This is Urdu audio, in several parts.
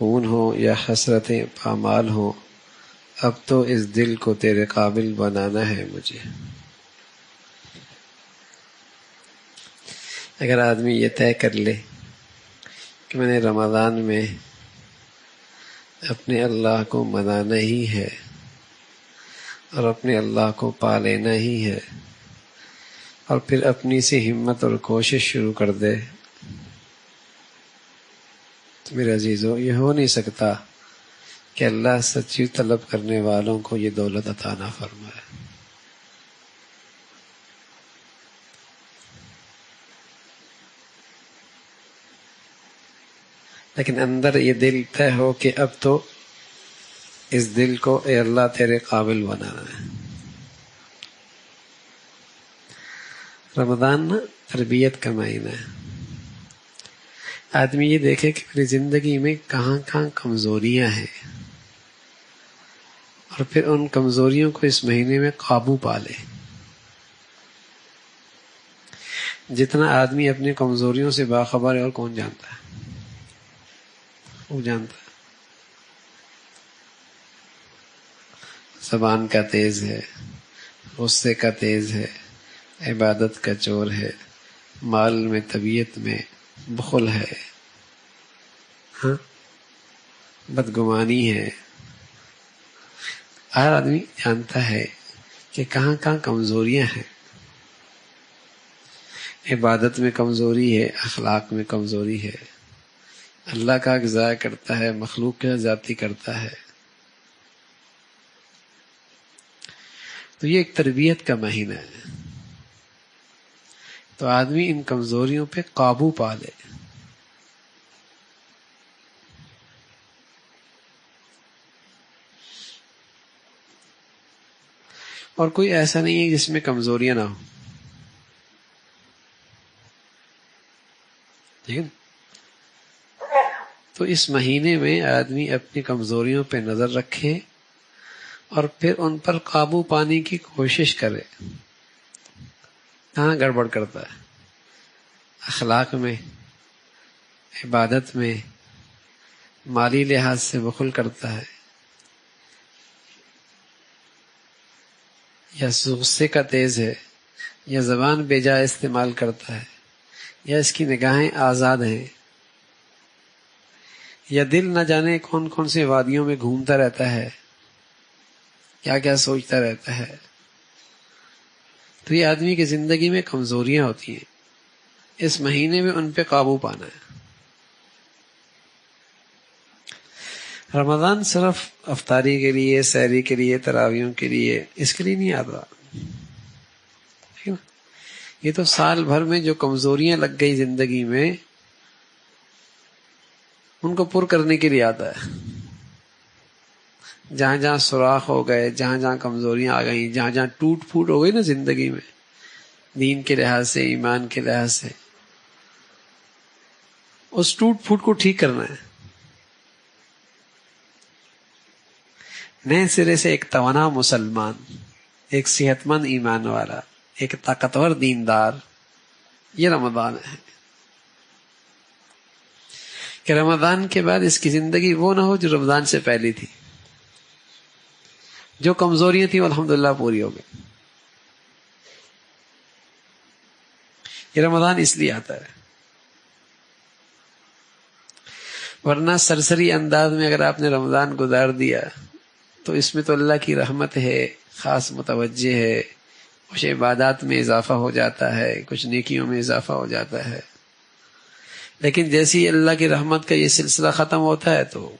خون ہو یا حسرتیں پامال ہوں، اب تو اس دل کو تیرے قابل بنانا ہے مجھے۔ اگر آدمی یہ طے کر لے کہ میں نے رمضان میں اپنے اللہ کو منانا ہی ہے اور اپنے اللہ کو پا لینا ہی ہے، اور پھر اپنی سی ہمت اور کوشش شروع کر دے، تو میرے عزیزو یہ ہو نہیں سکتا کہ اللہ سچی طلب کرنے والوں کو یہ دولت عطا نہ فرمائے۔ لیکن اندر یہ دل طے ہو کہ اب تو اس دل کو اے اللہ تیرے قابل بنانا ہے۔ رمضان نا تربیت کا مہینہ ہے۔ آدمی یہ دیکھے کہ میری زندگی میں کہاں کہاں کمزوریاں ہیں، اور پھر ان کمزوریوں کو اس مہینے میں قابو پا لے۔ جتنا آدمی اپنی کمزوریوں سے باخبر ہے اور کون جانتا ہے؟ وہ جانتا ہے۔ زبان کا تیز ہے، غصے کا تیز ہے، عبادت کا چور ہے، مال میں طبیعت میں بخل ہے، ہاں بدگمانی ہے۔ ہر آدمی جانتا ہے کہ کہاں کہاں کمزوریاں ہیں۔ عبادت میں کمزوری ہے، اخلاق میں کمزوری ہے، اللہ کا حق ضائع کرتا ہے، مخلوق کا زیادتی کرتا ہے۔ تو یہ ایک تربیت کا مہینہ ہے، تو آدمی ان کمزوریوں پہ قابو پا لے۔ اور کوئی ایسا نہیں ہے جس میں کمزوریاں نہ ہوں، ٹھیک ہے نا؟ تو اس مہینے میں آدمی اپنی کمزوریوں پہ نظر رکھے اور پھر ان پر قابو پانے کی کوشش کرے۔ کہاں گڑبڑ کرتا ہے؟ اخلاق میں، عبادت میں، مالی لحاظ سے بخل کرتا ہے، یا غصے کا تیز ہے، یا زبان بے جا استعمال کرتا ہے، یا اس کی نگاہیں آزاد ہیں، یا دل نہ جانے کون کون سے وادیوں میں گھومتا رہتا ہے، کیا کیا سوچتا رہتا ہے۔ تو یہ آدمی کی زندگی میں کمزوریاں ہوتی ہیں، اس مہینے میں ان پہ قابو پانا ہے۔ رمضان صرف افطاری کے لیے، سحری کے لیے، تراویحوں کے لیے، اس کے لیے نہیں آتا۔ یہ تو سال بھر میں جو کمزوریاں لگ گئی زندگی میں، ان کو پر کرنے کے لیے آتا ہے۔ جہاں جہاں سوراخ ہو گئے، جہاں جہاں کمزوریاں آ گئیں، جہاں جہاں ٹوٹ پھوٹ ہو گئی نا زندگی میں، دین کے لحاظ سے، ایمان کے لحاظ سے، اس ٹوٹ پھوٹ کو ٹھیک کرنا ہے۔ نئے سرے سے ایک توانا مسلمان، ایک صحت مند ایمان والا، ایک طاقتور دیندار، یہ رمضان ہے۔ کہ رمضان کے بعد اس کی زندگی وہ نہ ہو جو رمضان سے پہلے تھی۔ جو کمزوریاں تھیں وہ الحمدللہ پوری ہو گئی۔ یہ رمضان اس لیے آتا ہے، ورنہ سرسری انداز میں اگر آپ نے رمضان گزار دیا تو اس میں تو اللہ کی رحمت ہے، خاص متوجہ ہے، کچھ عبادات میں اضافہ ہو جاتا ہے، کچھ نیکیوں میں اضافہ ہو جاتا ہے۔ لیکن جیسی اللہ کی رحمت کا یہ سلسلہ ختم ہوتا ہے تو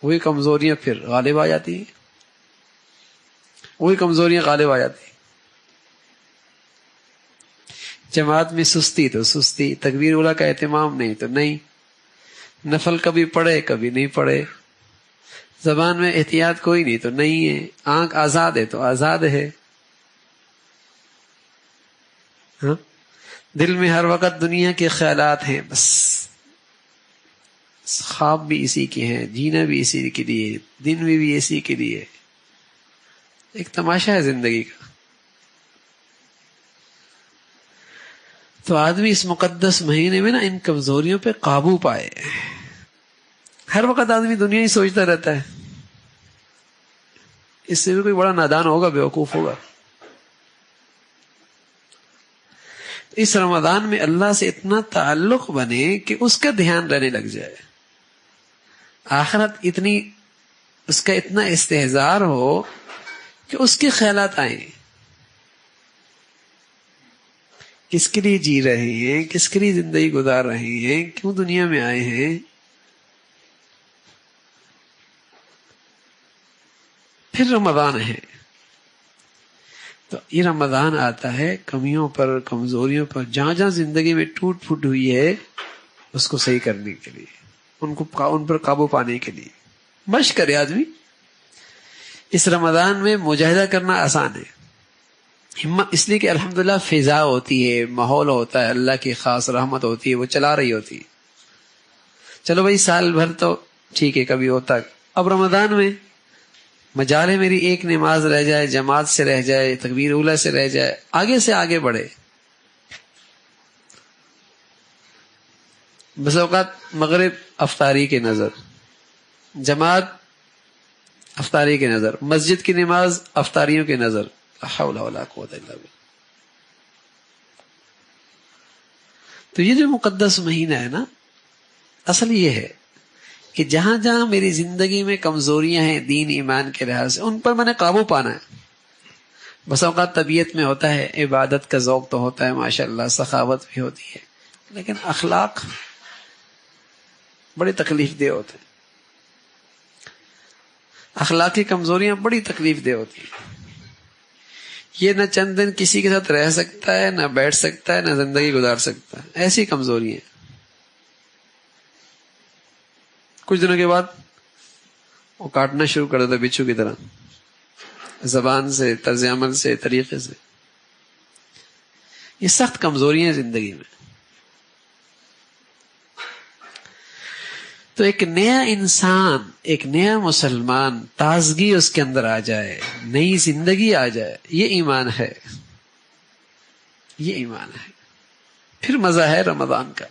وہی کمزوریاں پھر غالب آ جاتی ہیں، وہی کمزوریاں غالب آ جاتی ہیں۔ جماعت میں سستی تو سستی، تکبیر اولیٰ کا اہتمام نہیں تو نہیں، نفل کبھی پڑھے کبھی نہیں پڑھے، زبان میں احتیاط کوئی نہیں تو نہیں ہے، آنکھ آزاد ہے تو آزاد ہے، ہاں؟ دل میں ہر وقت دنیا کے خیالات ہیں، بس خواب بھی اسی کے ہیں، جینا بھی اسی کے لیے، دن بھی اسی کے لیے۔ ایک تماشا ہے زندگی کا۔ تو آدمی اس مقدس مہینے میں نا ان کمزوریوں پہ قابو پائے، ہر وقت آدمی دنیا ہی سوچتا رہتا ہے، اس سے بھی کوئی بڑا نادان ہوگا، بیوقوف ہوگا۔ اس رمضان میں اللہ سے اتنا تعلق بنے کہ اس کا دھیان رہنے لگ جائے، آخرت اتنی، اس کا اتنا استحضار ہو کہ اس کے خیالات آئیں، کس کے لیے جی رہے ہیں، کس کے لیے زندگی گزار رہے ہیں، کیوں دنیا میں آئے ہیں۔ پھر رمضان ہے تو یہ رمضان آتا ہے کمیوں پر، کمزوریوں پر، جہاں جہاں زندگی میں ٹوٹ پھوٹ ہوئی ہے اس کو صحیح کرنے کے لیے، ان پر قابو پانے کے لیے مشق کرے آدمی۔ اس رمضان میں مجاہدہ کرنا آسان ہے، ہمت، اس لیے کہ الحمدللہ فضا ہوتی ہے، ماحول ہوتا ہے، اللہ کی خاص رحمت ہوتی ہے، وہ چلا رہی ہوتی ہے۔ چلو بھائی سال بھر تو ٹھیک ہے کبھی ہوتا، اب رمضان میں مجال ہے میری ایک نماز رہ جائے، جماعت سے رہ جائے، تکبیر اولیٰ سے رہ جائے، آگے سے آگے بڑھے۔ بس اوقات مغرب افطاری کے نظر، جماعت افطاری کے نظر، مسجد کی نماز افطاریوں کے نظر، لا حول ولا قوت الا باللہ۔ تو یہ جو مقدس مہینہ ہے نا، اصل یہ ہے کہ جہاں جہاں میری زندگی میں کمزوریاں ہیں دین ایمان کے لحاظ سے، ان پر میں نے قابو پانا ہے۔ بس اوقات طبیعت میں ہوتا ہے، عبادت کا ذوق تو ہوتا ہے ماشاءاللہ، سخاوت بھی ہوتی ہے، لیکن اخلاق بڑے تکلیف دہ ہوتے ہیں، اخلاقی کمزوریاں بڑی تکلیف دہ ہوتی ہیں۔ یہ نہ چند دن کسی کے ساتھ رہ سکتا ہے، نہ بیٹھ سکتا ہے، نہ زندگی گزار سکتا ہے، ایسی کمزوری ہیں۔ کچھ دنوں کے بعد وہ کاٹنا شروع کر دیتا بچھو کی طرح، زبان سے، طرز عمل سے، طریقے سے۔ یہ سخت کمزوریاں ہیں زندگی میں۔ تو ایک نیا انسان، ایک نیا مسلمان، تازگی اس کے اندر آ جائے، نئی زندگی آ جائے، یہ ایمان ہے، یہ ایمان ہے۔ پھر مزہ ہے رمضان کا۔